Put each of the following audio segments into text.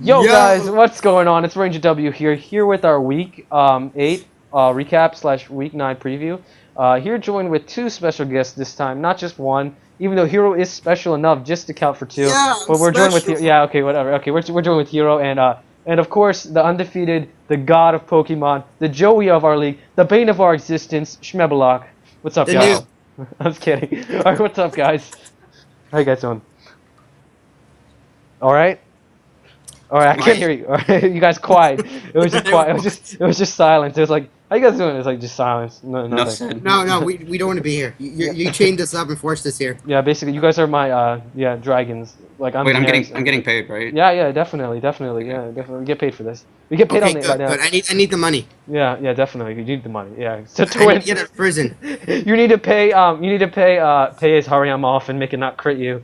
Yo guys, Yo! what's going on? It's Ranger W here with our week 8 recap slash week 9 preview. Here joined with two special guests this time, not just one. Even though Hero is special enough just to count for two, Yeah, I'm but we're joined with special. yeah, okay, whatever. Okay, we're joined with Hero and of course the undefeated, the god of Pokemon, the Joey of our league, the bane of our existence, Schmebulok. What's up, The guys? new. I'm just kidding. All right, what's up, guys? How you guys doing? All right. All right, I can't hear Quiet. you. All right, you guys quiet. It was just quiet. It was just silence. It was like, how you guys doing? It's like just silence. No, Enough nothing. said. No, we don't want to be here. Yeah, You chained us up and forced us here. yeah. Basically, you guys are my dragons. Like I'm Wait, I'm Daenerys. getting I'm getting paid, right? Yeah, definitely, Okay. yeah, definitely. We get paid for this. We get paid Okay, on it right good, now. good. I need the money. Yeah, definitely. You need the money. Yeah, to I need win. to get out of prison. You need to pay his Hariam off and make it not crit you.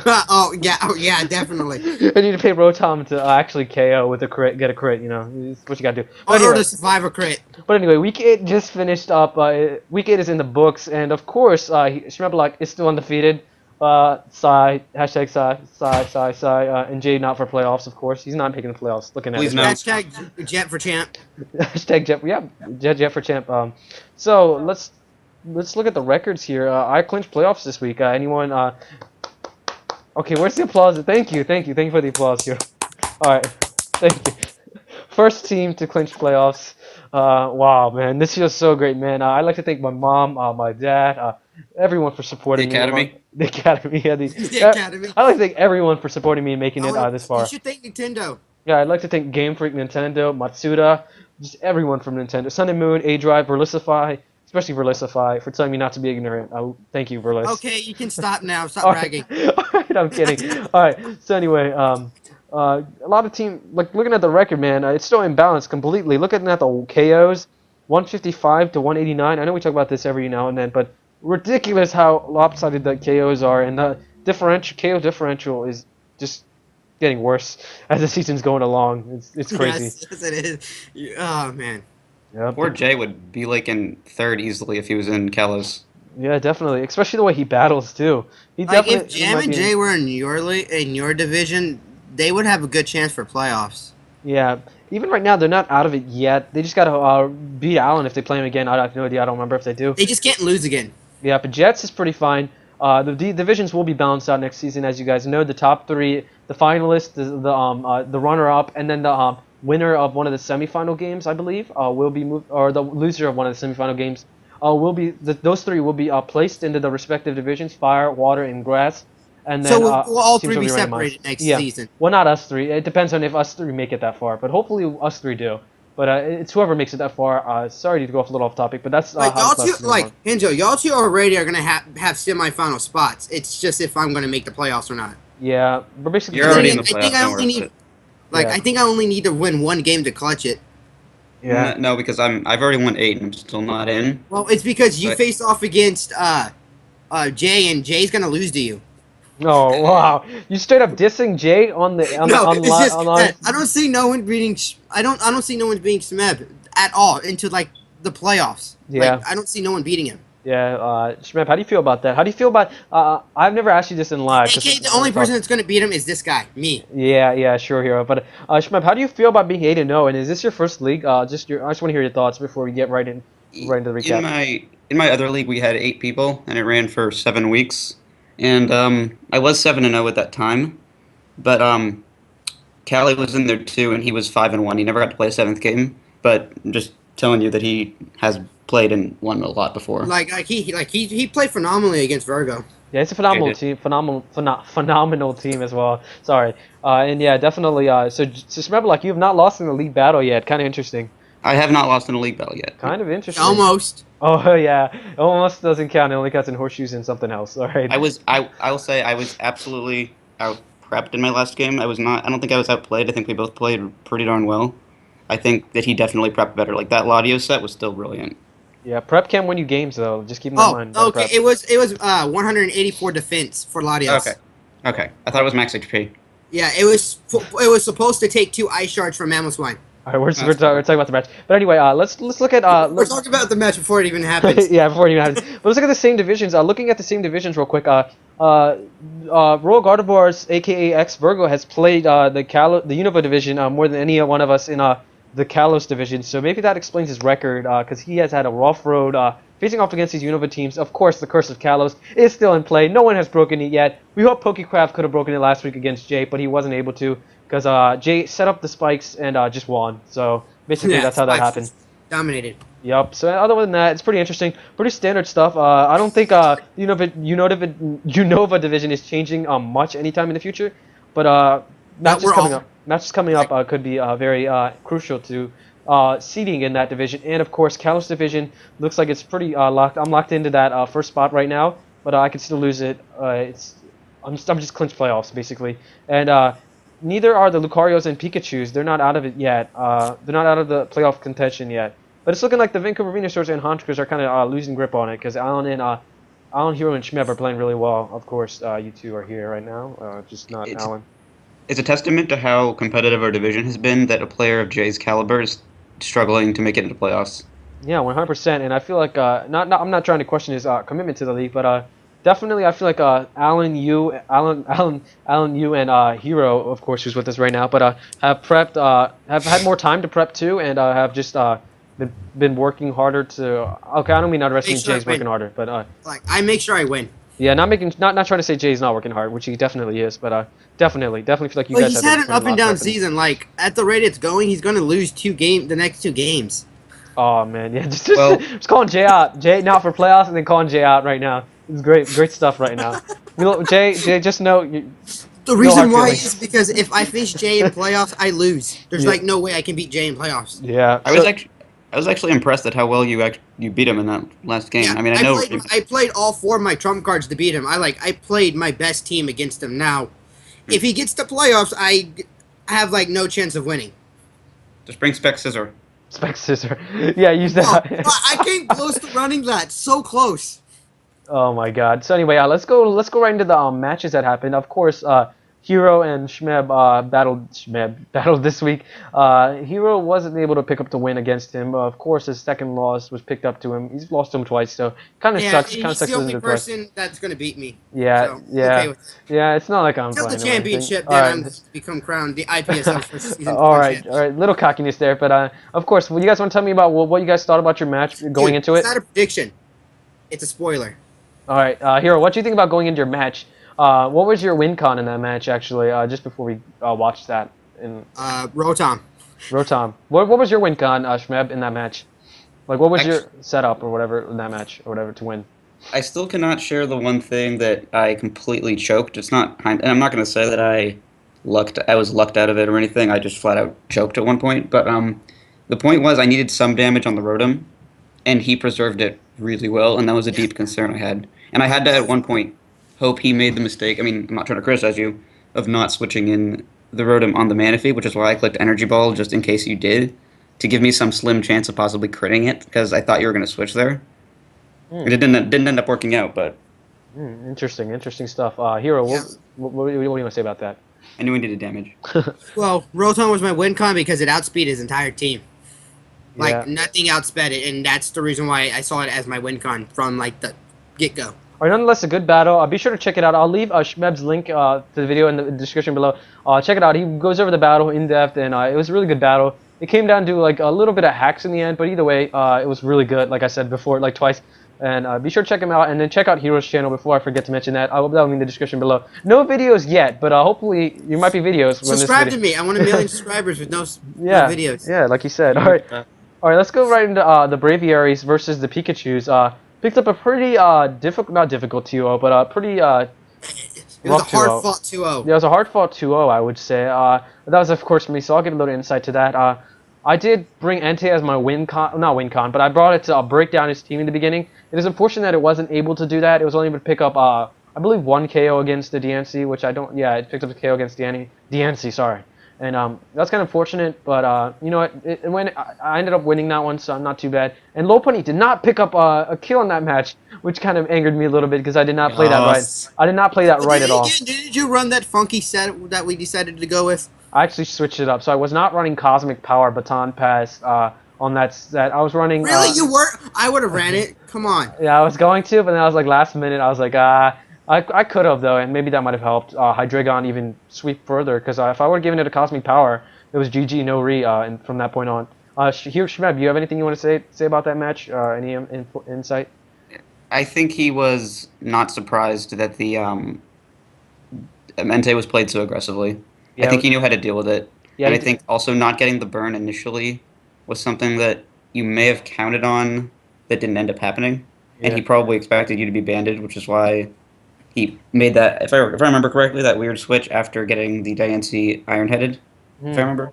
Oh yeah, definitely. I need to pay Rotom to actually KO with a crit, get a crit. You know, it's what you gotta do. But Or anyway, to survive a crit. week 8 just finished up. Week 8 is in the books, and of course, Schmebulok is still undefeated. Hashtag and Jade not for playoffs, of course. He's not making the playoffs. Looking at Please it. no. Hashtag Jet for champ. Hashtag Jet, yeah, Jet for champ. So let's look at the records here. I clinched playoffs this week. Anyone? Okay, where's the applause? Thank you for the applause here. All right, thank you. First team to clinch playoffs. Wow, man, this feels so great, man. I'd like to thank my mom, my dad, everyone for supporting The me. Academy? The academy, yeah. The Academy. I'd like to thank everyone for supporting me and making it this You far. should thank Nintendo. Yeah, I'd like to thank Game Freak, Nintendo, Matsuda, just everyone from Nintendo, Sun and Moon, A Drive, Verlisify, especially Verlisify, for telling me not to be ignorant. Thank you, Verlis. Okay, you can stop now. Stop All right, bragging. all right, I'm kidding. All right, so anyway, a lot of team like looking at the record, man, it's still imbalanced completely. Looking at the KOs, 155 to 189. I know we talk about this every now and then, but ridiculous how lopsided the KOs are, and the KO differential is just getting worse as the season's going along. It's crazy. Yes, it is. Oh man. Yep. Poor Jay would be like in third easily if he was in Kalos. Yeah, definitely. Especially the way he battles too. He Like definitely if he Jam might and be Jay were in your division, they would have a good chance for playoffs. Yeah, even right now they're not out of it yet. They just gotta beat Allen if they play him again. I have no idea. I don't remember if they do. They just can't lose again. Yeah, but Jets is pretty fine. The divisions will be balanced out next season, as you guys know. The top three, the finalists, the runner-up, and then the winner of one of the semifinal games, I believe, will be moved, or the loser of one of the semifinal games, will be those three will be placed into the respective divisions: fire, water, and grass. And then So will all teams three will be randomized. separated next Yeah. season? Well, not us three. It depends on if us three make it that far, but hopefully us three do. But it's whoever makes it that far. Sorry to go off a little off topic, but that's Like how y'all the two, playoffs are like going. Enzo, y'all two already are gonna have semifinal spots. It's just if I'm gonna make the playoffs or not. Yeah, we're basically. You're already in the I think playoffs. I Don't only worry about need, it. like, Yeah. I think I only need to win one game to clutch it. Yeah. No, because I've already won 8 and I'm still not in. Well, it's because you But- faced off against Jay, and Jay's gonna lose to you. Oh wow! You straight up dissing Jay on the No, it's just online. I don't see no one beating. I don't see no one beating Smeb at all into like the playoffs. Yeah. Like, I don't see no one beating him. Yeah, Shmep, how do you feel about that? How do you feel about? I've never asked you this in live. 'cause AK, the only person that's gonna beat him is this guy, me. Yeah, sure, Hero. But Shmep, how do you feel about being 8-0? And is this your first league? I just want to hear your thoughts before we get right into the recap. In my other league, we had 8 people, and it ran for 7 weeks. And I was 7-0 at that time, but Callie was in there too, and he was 5-1. He never got to play a 7th game, but I'm just telling you that he has played and won a lot before. He played phenomenally against Virgo. Yeah, it's a phenomenal Okay, team, phenomenal team as well. Sorry, and yeah, definitely. So just remember, like you have not lost in the league battle yet. Kind of interesting. I have not lost in a league battle yet. Kind of interesting. Almost. Oh yeah, almost doesn't count. It only counts in horseshoes and something else. All right. I will say I was absolutely out prepped in my last game. I was not. I don't think I was outplayed. I think we both played pretty darn well. I think that he definitely prepped better. Like that Ladio set was still brilliant. Yeah, prep can win you games though. Just keep in mind. Okay. Prep. It was 184 defense for Latios. Okay. I thought it was max HP. Yeah, it was supposed to take 2 ice shards from Mammoth Swine. All right, we're That's talking about the match. But anyway, let's look at We're talking about the match before it even happens. yeah, before it even happens. But let's look at the same divisions. Looking at the same divisions real quick. Royal Gardevoirs, aka X Virgo, has played the Unova division more than any one of us in the Kalos division. So maybe that explains his record, because he has had a rough road facing off against these Unova teams. Of course, the curse of Kalos is still in play. No one has broken it yet. We hope Pokecraft could have broken it last week against Jay, but he wasn't able to because Jay set up the spikes and just won. So basically, that's how that Spikes happened. dominated. Yep. So other than that, it's pretty interesting. Pretty standard stuff. I don't think Unova division is changing much anytime in the future, but matches coming up could be very crucial to seeding in that division. And of course, Kalos division looks like it's pretty locked. I'm locked into that first spot right now, but I can still lose it. I'm just clinched playoffs basically, and neither are the Lucarios and Pikachus. They're not out of it yet. They're not out of the playoff contention yet. But it's looking like the Vancouver Venusaurs and Honchkers are kind of losing grip on it because Alan, Heero, and Schmeb are playing really well. Of course, you two are here right now, just not Alan. It's a testament to how competitive our division has been that a player of Jay's caliber is struggling to make it into playoffs. Yeah, 100%. And I feel like I'm not trying to question his commitment to the league, but definitely I feel like Alan, you, and Heero, of course, who's with us right now, but have prepped, have had more time to prep too, and have just been working harder to. Okay, I don't mean underestimate Jay's working harder, but Like I make sure I win. yeah, not trying to say Jay's not working hard, which he definitely is, but definitely feel like you Well, guys. he's have had an up and down season. Like at the rate it's going, he's gonna lose the next two games. Oh man, yeah, just calling Jay out. Jay not for playoffs, and then calling Jay out right now. It's great stuff right now. Jay, just know. The reason why is because if I face Jay in playoffs, I lose. There's like no way I can beat Jay in playoffs. Yeah, I was actually impressed at how well you beat him in that last game. Yeah, I mean, I played all four of my trump cards to beat him. I played my best team against him. Now, if he gets to playoffs, I have like no chance of winning. Just bring Spec Scissor. Spec Scissor. Yeah, use that. Oh, I came close to running that. So close. Oh my God. So anyway, let's go right into the matches that happened. Of course, Heero and Schmeb battled this week. Heero wasn't able to pick up the win against him. Of course, his second loss was picked up to him. He's lost to him twice, so kind of sucks. Kind of sucks. He's the only person that's gonna beat me. Yeah, so, yeah, okay yeah. It's not like I'm until playing the championship, All then right. I'm just become crowned the IPSL first season. All right. Little cockiness there, but of course, you guys want to tell me about what you guys thought about your match going into it? It's not a prediction. It's a spoiler. All right, Heero, what do you think about going into your match? What was your win con in that match, actually, just before we watched that? Rotom. What was your win con, Schmeb, in that match? Like, what was your setup or whatever in that match or whatever to win? I still cannot share the one thing that I completely choked. It's not, and I'm not going to say that I was lucked out of it or anything. I just flat out choked at one point. But the point was I needed some damage on the Rotom, and he preserved it really well, and that was a deep concern I had. And I had to, at one point, hope he made the mistake. I mean, I'm not trying to criticize you, of not switching in the Rotom on the Manaphy, which is why I clicked Energy Ball, just in case you did, to give me some slim chance of possibly critting it, because I thought you were going to switch there. It didn't end up working out, but... Interesting stuff. Heero, what do you want to say about that? I knew he needed damage. Well, Rotom was my win con because it outspeeded his entire team. Like, Yeah. nothing outsped it, and that's the reason why I saw it as my win con from, like, the get-go. All right, nonetheless, a good battle. Be sure to check it out. I'll leave Schmeb's link to the video in the description below. Check it out. He goes over the battle in depth, and it was a really good battle. It came down to like a little bit of hacks in the end, but either way, it was really good. Like I said before, like twice. And be sure to check him out, and then check out Heero's channel before I forget to mention that. That'll be in the description below. No videos yet, but hopefully there might be videos. When Subscribe this to me. I want 1 million subscribers with no videos. Yeah, like you said. All right, let's go right into the Braviaries versus the Pikachus. Picked up a pretty not difficult 2-0, but a pretty It was a hard-fought 2-0. Yeah, it was a hard-fought 2-0, I would say. That was, of course, me, so I'll give a little insight to that. I did bring Entei as my not win con, but I brought it to break down his team in the beginning. It is unfortunate that it wasn't able to do that. It was only able to pick up, I believe, 1 KO against the DNC, which I don't, yeah, it picked up a KO against DNC, sorry. And that's kind of unfortunate, but you know what? When I ended up winning that one, so I'm not too bad. And Lopunny did not pick up a kill in that match, which kind of angered me a little bit because I did not play that right. I did not play that right at all. Did you run that funky set that we decided to go with? I actually switched it up. So I was not running Cosmic Power Baton Pass on that set. I was running. Really, you were? I would have ran it. Come on. Yeah, I was going to, but then I was like last minute. I was like, I could have though, and maybe that might have helped Hydreigon even sweep further. Because if I would have given it a Cosmic Power, it was GG no re, and from that point on. Here, Shmeb, you have anything you want to say about that match? Any insight? I think he was not surprised that the Mente was played so aggressively. I Yeah, think he knew how to deal with it. yeah, And he I think also not getting the burn initially was something that you may have counted on that didn't end up happening. And yeah. he probably expected you to be banded, which is why he made that, if I remember correctly, that weird switch after getting the Diancie Iron-Headed, if I Hmm. remember.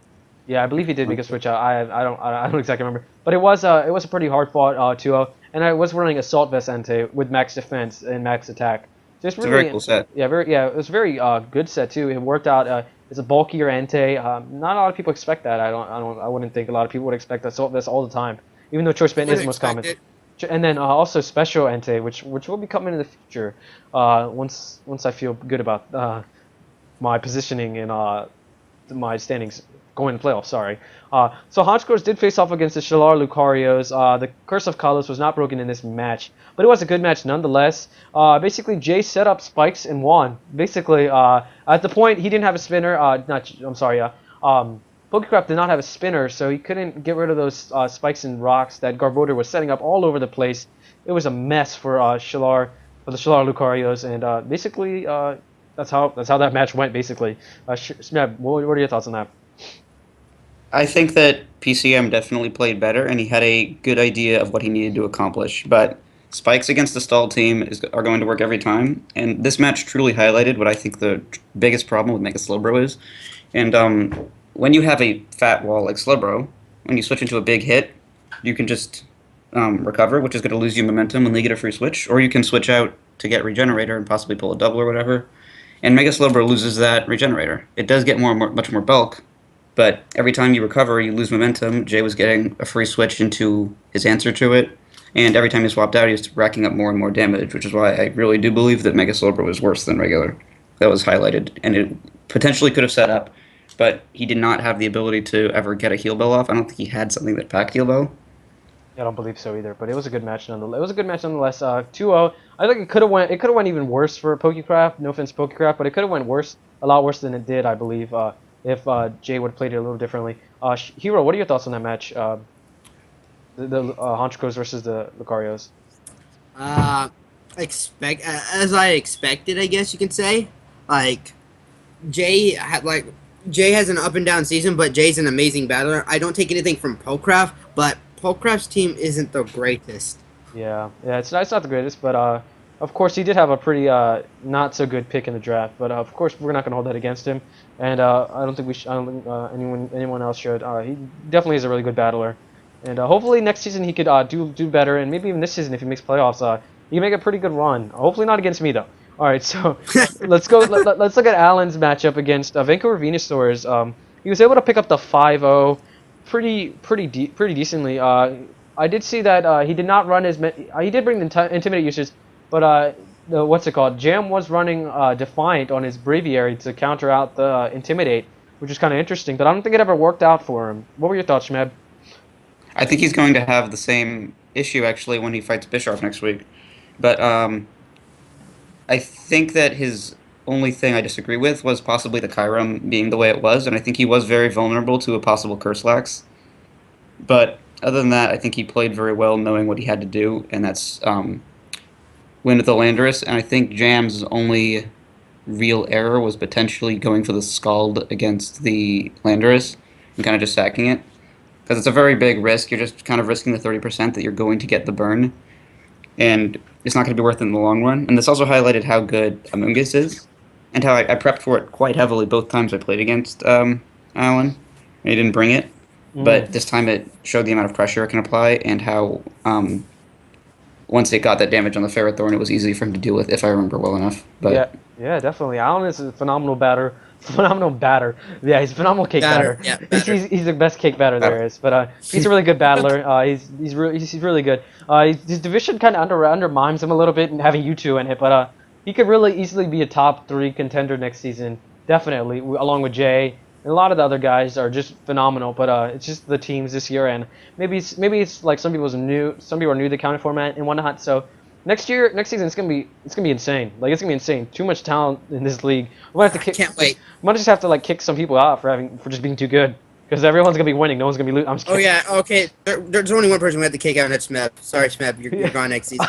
Yeah, I believe he did make a switch out. I don't exactly remember, but it was a pretty hard fought 2-0, and I was running Assault Vest Entei with max defense and max attack. Just It's a very really, cool set. yeah, it was a very good set too. It worked out. It's a bulkier Entei. Not a lot of people expect that. I wouldn't think a lot of people would expect Assault Vest all the time, even though Choice Band Would is the most common. expect it. And then also Special Entei, which will be coming in the future. Once I feel good about my positioning in my standings going to playoffs. Sorry. So Honchkors did face off against the Shalar Lucarios. The Curse of Kalos was not broken in this match, but it was a good match nonetheless. Basically, Jay set up spikes and won. Basically, at the point he didn't have a spinner. I'm sorry. Pokecraft did not have a spinner, so he couldn't get rid of those spikes and rocks that Garbodor was setting up all over the place. It was a mess for the Shalar Lucarios, and basically that's how that match went. Basically, Smeb, what are your thoughts on that? I think that PCM definitely played better, and he had a good idea of what he needed to accomplish. But spikes against the stall team are going to work every time, and this match truly highlighted what I think the biggest problem with Mega Slowbro is. And when you have a fat wall like Slowbro, when you switch into a big hit, you can just recover, which is going to lose you momentum when they get a free switch, or you can switch out to get Regenerator and possibly pull a double or whatever. And Mega Slowbro loses that Regenerator. It does get much more bulk, but every time you recover, you lose momentum. Jay was getting a free switch into his answer to it, and every time he swapped out, he was racking up more and more damage, which is why I really do believe that Mega Slowbro was worse than regular. That was highlighted, and it potentially could have set up, but he did not have the ability to ever get a heal bell off. I don't think he had something that packed heal bell. I don't believe so either, but it was a good match nonetheless. It was a good match nonetheless. 2-0. I think it could have went. It could have went even worse for Pokecraft. No offense, Pokecraft, but it could have went worse, a lot worse than it did, I believe, if Jay would have played it a little differently. Hero, what are your thoughts on that match? The Honchkos versus the Lucarios. As I expected, I guess you can say. Like Jay has an up and down season, but Jay's an amazing battler. I don't take anything from Pokecraft, but Pokecraft's team isn't the greatest. Yeah, it's not the greatest, but of course he did have a pretty not so good pick in the draft. But of course we're not gonna hold that against him, and I don't think I don't think anyone else should. He definitely is a really good battler, and hopefully next season he could do better, and maybe even this season if he makes playoffs, he can make a pretty good run. Hopefully not against me though. All right, so let's go. Let's look at Alan's matchup against Vancouver Venusaurs. He was able to pick up the 5-0 pretty decently. I did see that he did not run as many. He did bring the Intimidate usage, but what's it called? Jam was running Defiant on his Breviary to counter out the Intimidate, which is kind of interesting. But I don't think it ever worked out for him. What were your thoughts, Shmeb? I think he's going to have the same issue actually when he fights Bischoff next week. But I think that his only thing I disagree with was possibly the Kyurem being the way it was, and I think he was very vulnerable to a possible Curse Lax. But other than that, I think he played very well knowing what he had to do, and that's win with the Landorus. And I think Jam's only real error was potentially going for the Scald against the Landorus and kind of just sacking it. Because it's a very big risk. You're just kind of risking the 30% that you're going to get the burn. And it's not going to be worth it in the long run. And this also highlighted how good Amoonguss is, and how I prepped for it quite heavily both times I played against Alan. He didn't bring it, but this time it showed the amount of pressure it can apply, and how once it got that damage on the Ferrothorn, it was easy for him to deal with, if I remember well enough. But yeah, definitely. Alan is a phenomenal batter. Phenomenal batter. Yeah, he's a phenomenal cake batter. Yeah, batter. He's the best cake batter there is. But he's a really good battler. He's really good. His division kind of undermines him a little bit, and having you two in it. But he could really easily be a top 3 contender next season. Definitely, along with Jay And a lot of the other guys are just phenomenal, but it's just the teams this year, and maybe it's like some people are new to the counter format and whatnot. So next season, it's gonna be insane. Like it's gonna be insane. Too much talent in this league. We might have to I kick. can't wait. We might just have to like kick some people out for just being too good. Because everyone's gonna be winning. No one's gonna be losing. I'm just Oh kidding. yeah, okay. There's only one person we have to kick out, and that's Smeb. Sorry, Smeb, you're gone next season.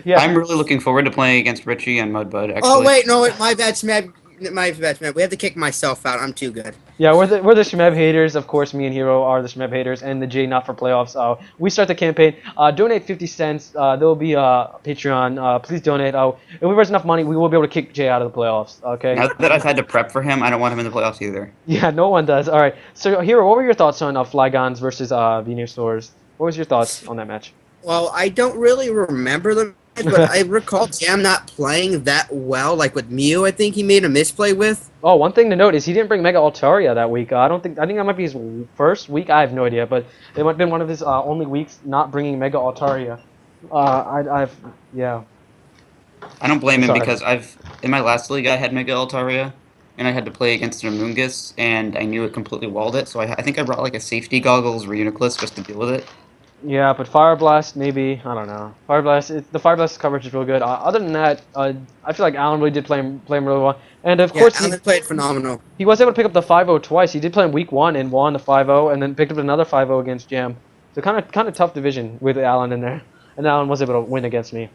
Yeah. I'm really looking forward to playing against Richie and Mudbud. Actually, Oh wait, no, my bad, Smeb. My bad, Smeb. We have to kick myself out. I'm too good. Yeah, we're the Schmeb haters. Of course, me and Hero are the Schmeb haters, and the J not for playoffs. We start the campaign. Donate 50 cents. There will be a Patreon. Please donate. If we raise enough money, we will be able to kick Jay out of the playoffs. Okay. now that I've had to prep for him, I don't want him in the playoffs either. Yeah, no one does. All right. So Hero, what were your thoughts on Flygons versus Venusaurs? What was your thoughts on that match? Well, I don't really remember the match, but I recall Jam not playing that well. Like with Mew, I think he made a misplay with. Oh, one thing to note is he didn't bring Mega Altaria that week. I think that might be his first week. I have no idea, but it might have been one of his only weeks not bringing Mega Altaria. Yeah. I don't blame him Sorry. because in my last league I had Mega Altaria, and I had to play against an Amoonguss, and I knew it completely walled it. So I think I brought like a safety goggles Reuniclus just to deal with it. Yeah, but Fire Blast maybe, I don't know. The Fire Blast coverage is really good. Other than that, I feel like Alan really did play him really well. And of course, Alan played phenomenal. he was able to pick up the 5-0 twice. He did play in week 1 and won the 5-0, and then picked up another 5-0 against Jam. So kind of tough division with Alan in there, and Alan was able to win against me.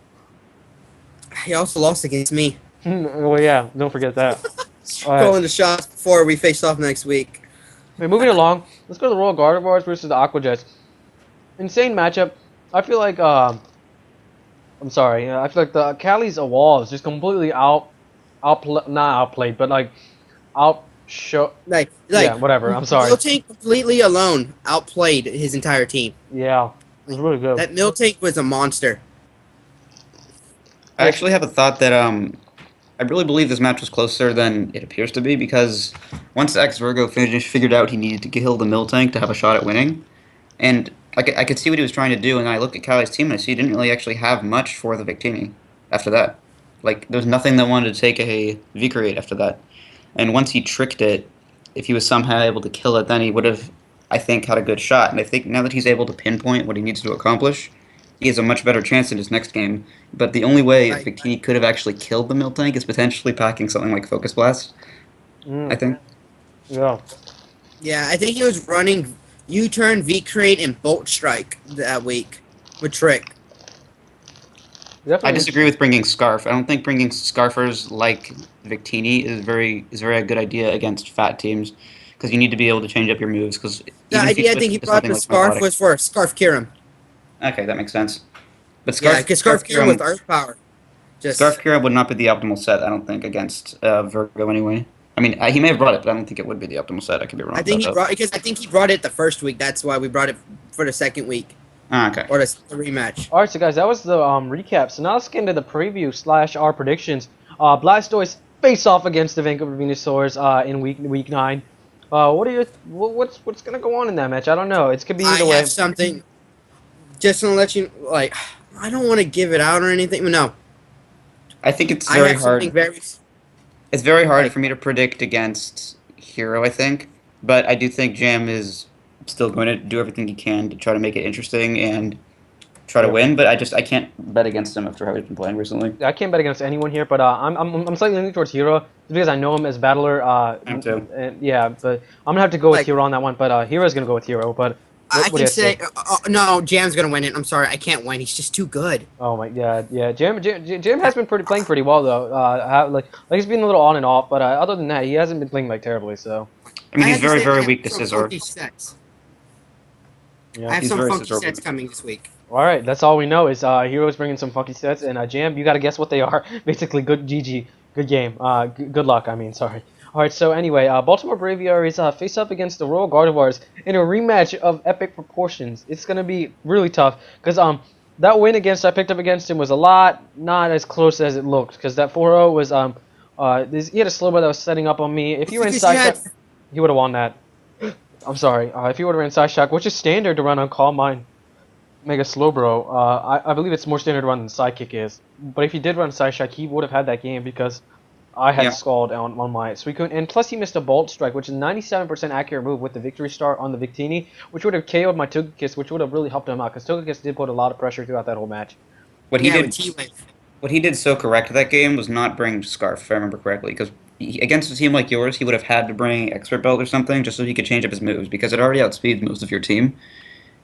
He also lost against me. Well, yeah, don't forget that. All right. Calling the shots before we face off next week. Okay, moving along, let's go to the Royal Gardevoirs versus the Aqua Jets. Insane matchup. I feel like I feel like the Cali's Evolves just completely not outplayed, but like Like yeah, whatever. I'm sorry. Miltank completely alone outplayed his entire team. Yeah, it was really good. That Miltank was a monster. I actually have a thought that I really believe this match was closer than it appears to be because once X Virgo figured out he needed to kill the Miltank to have a shot at winning, and I could see what he was trying to do, and I looked at Cali's team and I see he didn't really actually have much for the Victini after that. Like, there was nothing that wanted to take a V-Create after that. And once he tricked it, if he was somehow able to kill it, then he would have, I think, had a good shot. And I think now that he's able to pinpoint what he needs to accomplish, he has a much better chance in his next game. But the only way Victini could have actually killed the Miltank is potentially packing something like Focus Blast, I think. Yeah. Yeah, I think he was running U-turn, V-Crate, and Bolt Strike that week with Trick. I disagree with bringing Scarf. I don't think bringing Scarfers like Victini is a good idea against fat teams because you need to be able to change up your moves. Because The idea I think he brought the Scarf was for Scarf Kirim. Okay, that makes sense. But Scarf, Yeah, because Scarf Kirim with Earth Power. Scarf Kirim would not be the optimal set, I don't think, against Virgo anyway. I mean, he may have brought it, but I don't think it would be the optimal set. I could be wrong. I think he brought it the first week. That's why we brought it for the second week. Okay. Or the rematch. All right, so guys, that was the recap. So now let's get into the preview / our predictions. Blastoise face off against the Vancouver Venusaurs in week 9. What's gonna go on in that match? I don't know. It could be either way. I have something. Just to let you like, I don't want to give it out or anything. But no, I think it's I very have hard. something very. It's very hard for me to predict against Hero, I think. But I do think Jam is still going to do everything he can to try to make it interesting and try to win. But I can't bet against him after how he's been playing recently. I can't bet against anyone here, but I'm slightly leaning towards Hero because I know him as battler. Me too. And, yeah, but I'm gonna have to go with Hero on that one. But Hero's gonna go with Hero. But I can say no. Jam's gonna win it. I'm sorry, I can't win. He's just too good. Oh my god, yeah. Jam has been playing pretty well though. Like he's been a little on and off, but other than that, he hasn't been playing like terribly. So. I mean, he's very weak to Scizor. Yeah. I have He's some very funky Scizor sets weak. coming this week. All right, that's all we know is Hero's bringing some funky sets, and Jam, you got to guess what they are. Basically, good GG, good game. Good luck. I mean, sorry. All right, so anyway, Baltimore Braviaries face up against the Royal Gardevoirs in a rematch of epic proportions. It's gonna be really tough because that win I picked up against him was a lot not as close as it looked because that 4-0 was he had a slow ball that was setting up on me. If he ran side shock, he would have won that. I'm sorry. If he would have ran side shock, which is standard to run on Calm Mind Mega Slowbro, I believe it's more standard to run than Sidekick is. But if he did run side shock, he would have had that game because I had Yeah. Scald on my Suicune, and plus he missed a Bolt Strike, which is 97% accurate move with the Victory Star on the Victini, which would have KO'd my Togekiss, which would have really helped him out, because Togekiss did put a lot of pressure throughout that whole match. What he Yeah, with did, T-Wave. what he did so correct that game was not bring Scarf, if I remember correctly, because against a team like yours, he would have had to bring Expert Belt or something just so he could change up his moves, because it already outspeeds most of your team,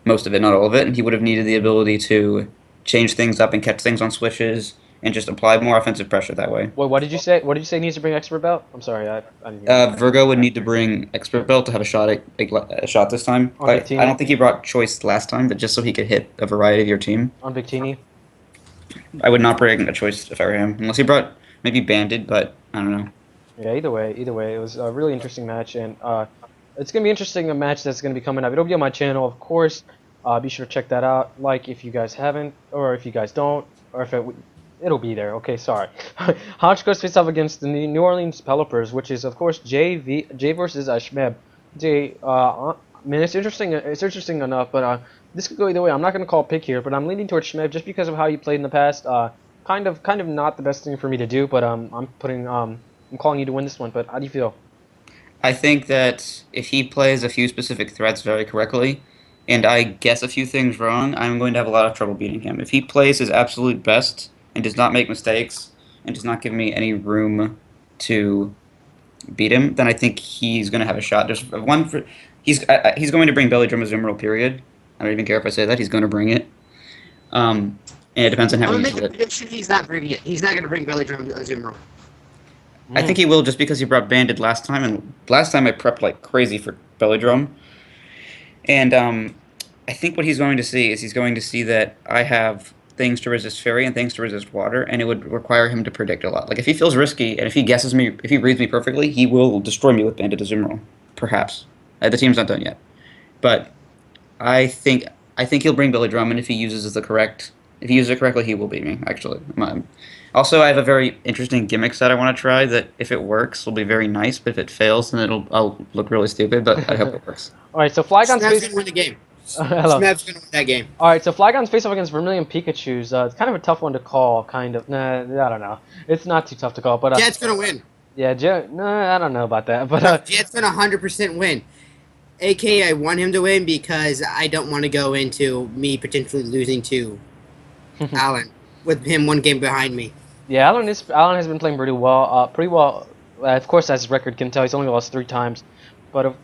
most of it, not all of it, and he would have needed the ability to change things up and catch things on switches and just apply more offensive pressure that way. Wait, what did you say? What did you say needs to bring Expert Belt? I'm sorry, I didn't hear you. Virgo would need to bring Expert Belt to have a shot at a shot this time. On I don't Victini? think he brought Choice last time, but just so he could hit a variety of your team. On Victini? I would not bring a Choice if I were him, unless he brought maybe Banded, but I don't know. Yeah, either way, it was a really interesting match, and it's gonna be interesting a match that's gonna be coming up. It'll be on my channel, of course. Be sure to check that out. Like if you guys haven't, or if you guys don't, or if it'll be there. Okay, sorry. Hodge goes face off against the New Orleans Pelipers, which is of course J versus Schmeb. Man, it's interesting. It's interesting enough, but this could go either way. I'm not gonna call a pick here, but I'm leaning towards Schmeb just because of how you played in the past. Kind of not the best thing for me to do, but I'm calling you to win this one. But how do you feel? I think that if he plays a few specific threats very correctly, and I guess a few things wrong, I'm going to have a lot of trouble beating him. If he plays his absolute best and does not make mistakes and does not give me any room to beat him, then I think he's going to have a shot. There's one for he's going to bring Belly Drum Azumarill, period. I don't even care if I say that. He's going to bring it. And it depends on how I'm he gonna uses make a it. prediction. He's not bringing it. He's not gonna bring Belly Drum Azumarill. I think he will just because he brought Banded last time, and last time I prepped like crazy for Belly Drum. And I think what he's going to see is he's going to see that I have things to resist Fairy and things to resist Water, and it would require him to predict a lot. Like if he feels risky and if he guesses me, if he reads me perfectly, he will destroy me with Banded Azumarill. Perhaps. The team's not done yet, but I think he'll bring Belly Drum, and if he uses it correctly, he will beat me. Actually, also I have a very interesting gimmick set I want to try that if it works will be very nice, but if it fails, then I'll look really stupid. But I hope it works. All right, so Flygon's Smeb's face. gonna win the game. Hello. Smeb's gonna win that game. All right, so Flygon's face off against Vermilion Pikachu's. It's kind of a tough one to call. Kind of. Nah, I don't know. It's not too tough to call, but Jet's gonna win. yeah, nah, I don't know about that, but Jet's gonna 100% win. AKA, I want him to win because I don't want to go into me potentially losing to Alan with him one game behind me. yeah, Alan has been playing pretty well. Pretty well. Of course, as his record can tell, he's only lost 3 times, but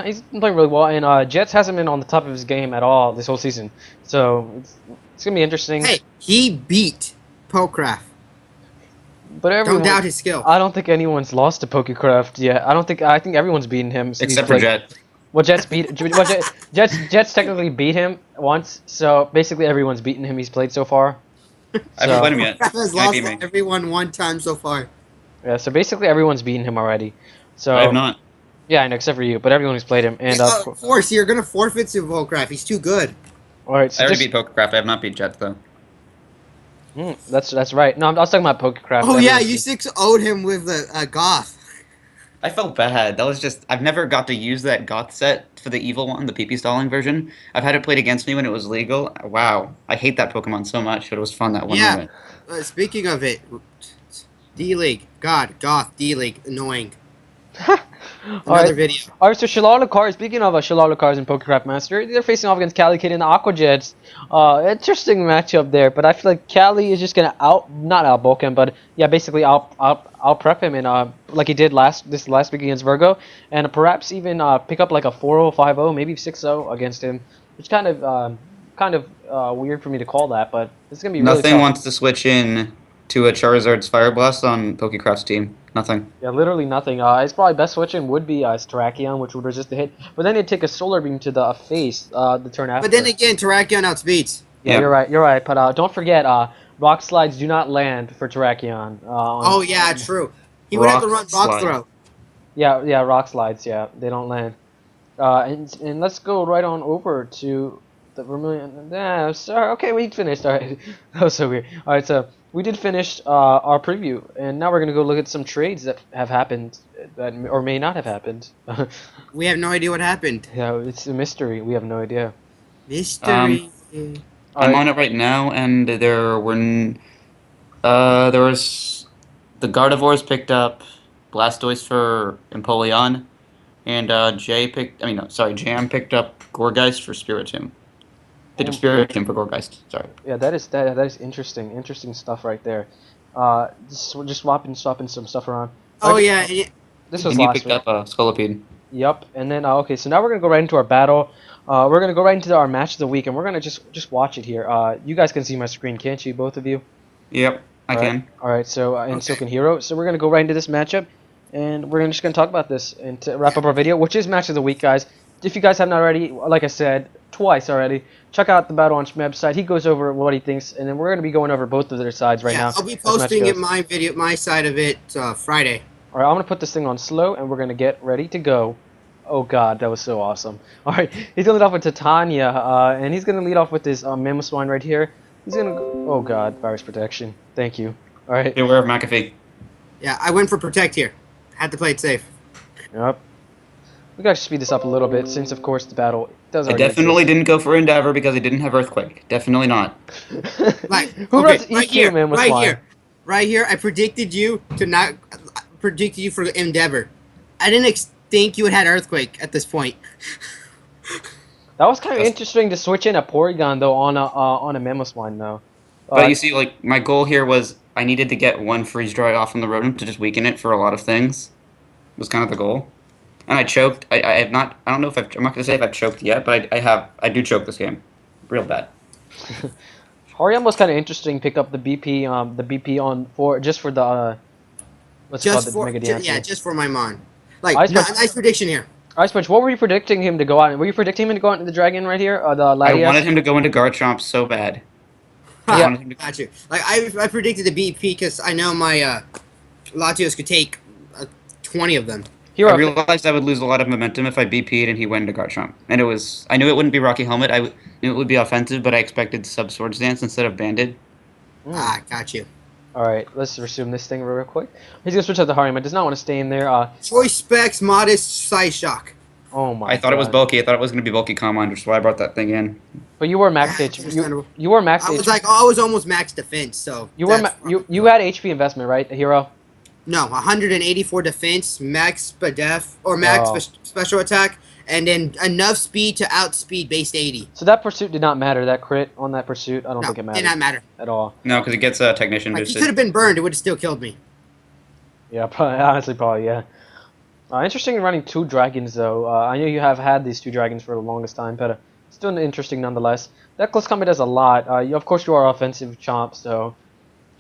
he's been playing really well. And Jets hasn't been on the top of his game at all this whole season, so it's gonna be interesting. Hey, he beat Pocraft. But everyone, Don't doubt his skill. I don't think anyone's lost to Pokecraft yet. I think everyone's beaten him. Except for Jet. Well, Jets technically beat him once, so basically everyone's beaten him he's played so far. I haven't played him yet. Pocraft has Might lost be me. everyone one time so far. Yeah, so basically everyone's beaten him already. So I have not. yeah, I know, except for you, but everyone who's played him. And Of course, you're gonna forfeit to Pocraft. He's too good. all right, so I already beat Pokecraft. I have not beat Jet though. that's right. No, I was talking about Pokecraft. Oh yeah, Everyone's you 6-0'd him with the Goth. I felt bad. That was just I've never got to use that Goth set for the evil one, the PP stalling version. I've had it played against me when it was legal. Wow, I hate that Pokemon so much, but it was fun that one Yeah. moment. Speaking of it, D-League. God, Goth, D-League, annoying. Another Alright. video. Alright, so Shilalakar, speaking of Shilalakars and Pokecraft Master, they're facing off against Cali Kid and the Aqua Jets. Interesting matchup there, but I feel like Cali is just gonna not outbulk him, but yeah, basically I'll prep him and like he did last week against Virgo, and perhaps even pick up like a 4-0, 5-0, maybe 6-0 against him, which kind of weird for me to call that, but it's gonna be really Nothing tough. wants to switch in to a Charizard's Fire Blast on Pokecraft's team. Nothing. Yeah, literally nothing. His probably best switching would be Terrakion, which would resist the hit, but then he'd take a Solar Beam to the face the turn after. But then again, Terrakion outspeeds. yeah, Yeah. you're right. But don't forget, Rock Slides do not land for Terrakion. Oh yeah, true. He would have to Rock run box slide. throw. Yeah, Rock Slides, yeah, they don't land. And let's go right on over to the Vermilion. Sorry, okay, we finished. All right, that was so weird. All right, so we did finish our preview, and now we're gonna go look at some trades that have happened, that or may not have happened. We have no idea what happened. Yeah, it's a mystery. We have no idea. Mystery. I'm Alright. on it right now, and there was the Gardevoirs picked up Blastoise for Empoleon, and Jam picked up Gourgeist for Spiritomb. Picked up Spiritomb for Gourgeist. Sorry. Yeah, that is interesting stuff right there. Just swapping some stuff around. Oh Like, yeah, and this was And you last picked week. up Scolipede. Yep, and then okay, so now we're gonna go right into our battle. We're gonna go right into our match of the week, and we're gonna just watch it here. You guys can see my screen, can't you, both of you? Yep, I can. All right. So and so Okay. can Hero. So we're gonna go right into this matchup, and we're just gonna talk about this and to wrap up our video, which is match of the week, guys. If you guys haven't already, like I said twice already, check out the Battle on Schmeb's side. He goes over what he thinks, and then we're gonna be going over both of their sides right now. I'll be as the match posting it goes. my side of it Friday. All right, I'm gonna put this thing on slow, and we're gonna get ready to go. Oh God, that was so awesome! All right, he's gonna lead off with Titania, and he's gonna lead off with this Mamoswine right here. He's gonna. Oh God, virus protection. Thank you. All right. Be aware of McAfee. Yeah, I went for protect here. Had to play it safe. Yep. We gotta speed this up a little bit, since of course the battle does I already definitely exist. didn't go for Endeavor because I didn't have Earthquake. Definitely not. Like, Who okay, runs right EQ, here, man? right here. I predicted you to not predicted you for Endeavor. I didn't think you would had Earthquake at this point. That was kind of That's- interesting to switch in a Porygon though on a Mamoswine though. But you see, like, my goal here was I needed to get one Freeze Dry off on the Rotom to just weaken it for a lot of things. Was kind of the goal. And I choked. I have not. I don't know if I'm not gonna say if I've choked yet, but I have. I do choke this game, real bad. Hariam was kind of interesting. Pick up the BP on for just for the what's it called, Just the for Mega Dance. just for my mon. Like, Ice Punch- nice prediction here. Ice Punch, what were you predicting him to go out? Were you predicting him to go out into the Dragon right here, or the I Latias? wanted him to go into Garchomp so bad. I Yeah. wanted him to- Got you. Like I predicted the BP because I know my Latios could take 20 of them. Hero, I realized I would lose a lot of momentum if I BP'd and he went into Garchomp. And it was. I knew it wouldn't be Rocky Helmet. Knew it would be offensive, but I expected Sub Swords Dance instead of Banded. Got you. All right, let's resume this thing real quick. He's gonna switch out the Hariam. I does not want to stay in there. Choice specs, modest, size shock. Oh my. I thought it was God. bulky. I thought it was going to be bulky Command, which is why I brought that thing in. But you were max Yeah, H. understandable. You were max I H. was like, oh, I was almost max defense, so You were that's- you had HP investment, right, Hero? no 184 defense, max def or max Oh. special attack, and then enough speed to outspeed base 80. So that pursuit did not matter. That crit on that pursuit, I don't No, think it mattered did not matter. at all. No, because it gets a Technician Like, he boosted. could have been burned; it would have still killed me. Yeah, probably, honestly, probably yeah. Interesting running two dragons though. I know you have had these two dragons for the longest time, but still interesting nonetheless. That close combat does a lot. Of course, you are offensive Chomp, so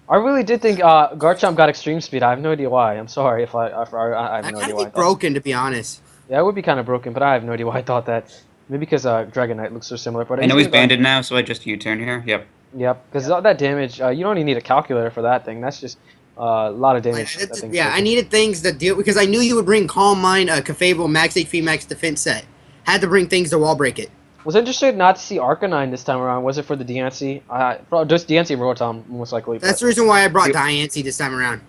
I really did think Garchomp got extreme speed. I have no idea why. I'm sorry if I have I no kind idea of why. I be thought. broken, to be honest. Yeah, it would be kind of broken, but I have no idea why I thought that. Maybe because Dragonite looks so similar. But I know he's gonna go- banded now, so I just U-turn here. Yep. Yep, because all that damage, you don't even need a calculator for that thing. That's just a lot of damage. Like, that thing's yeah, I taking. needed things that deal because I knew you would bring Calm Mind, Cafable, max HP, max defense set. Had to bring things to wall break it. Was interested not to see Arcanine this time around. Was it for the DNC? Just DNC and Rotom, most likely. That's but- the reason why I brought You- Diancie this time around.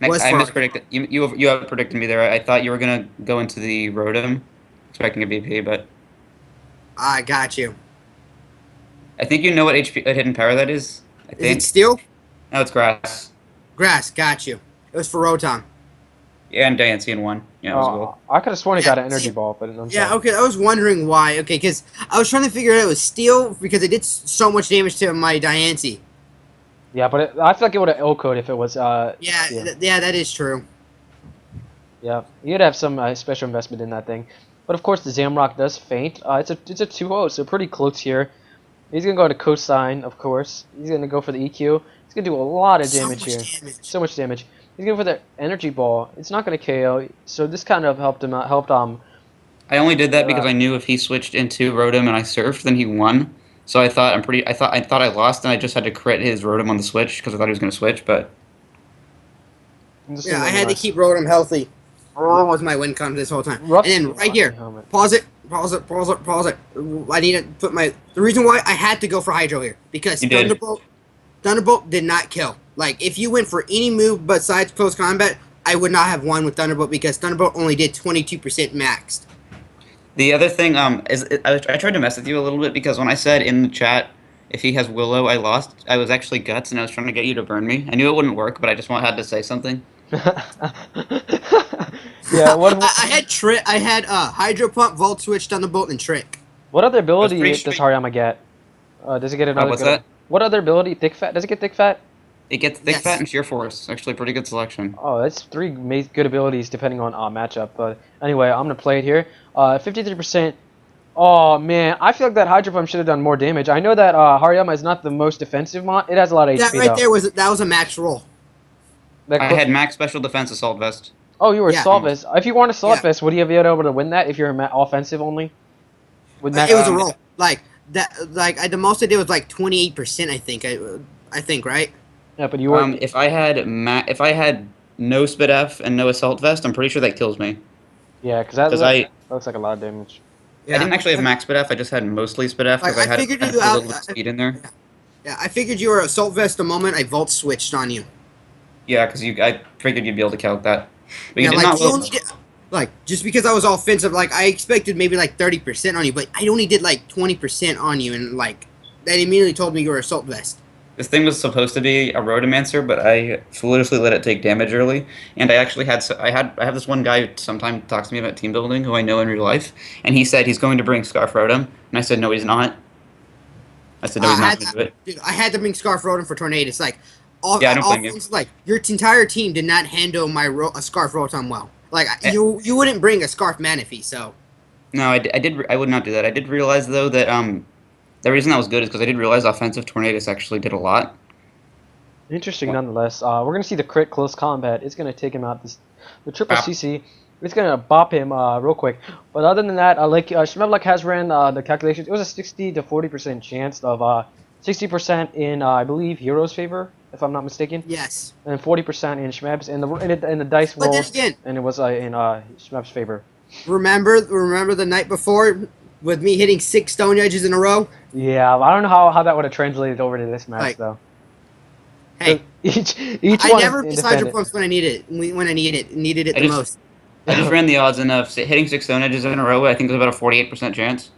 Next, Was I for- mispredicted. You have predicted me there. I thought you were gonna go into the Rotom, expecting a BP, but I got you. I think you know what HP hidden power that is. I Is think. it steel? No, it's grass. Grass, got you. It was for Rotom. Yeah, and Diancie in one. Yeah, it was cool. I could have sworn he got an Yeah, energy see- ball, but I'm Yeah, sorry. okay, I was wondering why. Okay, because I was trying to figure out it was steel because it did so much damage to my Diancie. Yeah, but I feel like it would have L-code if it was. Yeah, Yeah. yeah, that is true. Yeah, you'd have some special investment in that thing. But of course, the Zamrock does faint. It's a 2-0, so pretty close here. He's gonna go to cosine, of course. He's gonna go for the EQ. He's gonna do a lot of So damage much here. damage. So much damage. He's going for the energy ball. It's not gonna KO. So this kind of helped him out. I only did that because I knew if he switched into Rotom and I surfed, then he won. So I thought I lost, and I just had to crit his Rotom on the switch because I thought he was gonna switch. But Yeah, I had to keep Rotom healthy. Rotom was my win con this whole time. Rough- And then right here, helmet. pause it. I need to put my. The reason why I had to go for Hydro here because You did. Thunderbolt did not kill. Like if you went for any move besides close combat, I would not have won with Thunderbolt because Thunderbolt only did 22% maxed. the other thing is I tried to mess with you a little bit because when I said in the chat if he has Willow, I lost. I was actually Guts, and I was trying to get you to burn me. I knew it wouldn't work, but I just had to say something. Yeah. I had Hydro Pump, Volt Switch, Thunderbolt, and Trick. What other I was ability pretty does sure. Hariyama get? Does it get another What's good? that? What other ability? Thick Fat? Does it get Thick Fat? It gets Thick Fat Yes. and Sheer Force. Actually, pretty good selection. Oh, that's three good abilities depending on matchup. But anyway, I'm gonna play it here. 53%. Oh man, I feel like that Hydro Pump should have done more damage. I know that Hariyama is not the most defensive mon. It has a lot of That HP right though. there was a max roll. That I cl- had max special defense assault vest. oh, you were Yeah. Assault Vest. If you weren't Assault Yeah. Vest, would you have been able to win that if you're offensive only? Would that? It was a Um, roll. Like that. Like the most I did was like 28%. I think. I think right. Yeah, but you were. If I had no Spit F and no assault vest, I'm pretty sure that kills me. Yeah, because that, Because that looks like a lot of damage. I didn't actually have max Spit F. I just had mostly Spit F because Like, I I had figured a you out- little bit of speed in there. Yeah, I figured you were assault vest the moment I Volt switched on you. Yeah, because I figured you'd be able to count that. But you Yeah, did like not. you only did, like just because I was offensive, like I expected maybe like 30% on you, but I only did like 20% on you, and like that immediately told me you were assault vest. This thing was supposed to be a Rotomancer, but I foolishly let it take damage early. And I actually I have this one guy who sometimes talks to me about team building who I know in real life, and he said he's going to bring Scarf Rotom, and I said no, he's not. I said no, he's I not had going to do it. Dude, I had to bring Scarf Rotom for Tornadus. Like, all, Yeah, I don't blame you. like your entire team did not handle my a Scarf Rotom well. Like Eh. you wouldn't bring a Scarf Manaphy, so. No, I would not do that. I did realize though that the reason that was good is because I did realize offensive Tornadus actually did a lot. Interesting, What? nonetheless. We're gonna see the crit close combat. It's gonna take him out. The triple Bop. CC. It's gonna bop him real quick. But other than that, like Schmebulok has ran the calculations. It was a 60 to 40% chance of 60% in I believe Hero's favor, if I'm not mistaken, Yes. and 40% in Schmeb's. And the dice But then rolls, again, and it was in Schmeb's favor. remember the night before with me hitting 6 Stone Edges in a row? Yeah, I don't know how that would have translated over to this match Like, though. Hey, Each I one never miss Hydro independent. Pumps when I needed it. When I needed it I the just- most. I just ran the odds enough. Hitting 6 Stone Edges in a row, I think it was about a 48% chance.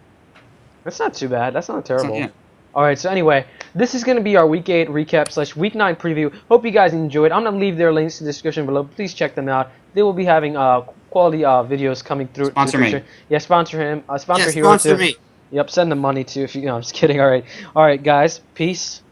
That's not too bad. That's not It's not- terrible. yeah. All right. So anyway, this is going to be our Week 8 recap / Week 9 preview. Hope you guys enjoyed. I'm going to leave their links in the description below. Please check them out. They will be having quality videos coming through. Sponsor me. Yeah, sponsor him. Sponsor Yeah, Hero sponsor too. me. Yep. Send them money too. If you. No, I'm just kidding. All right. All right, guys. Peace.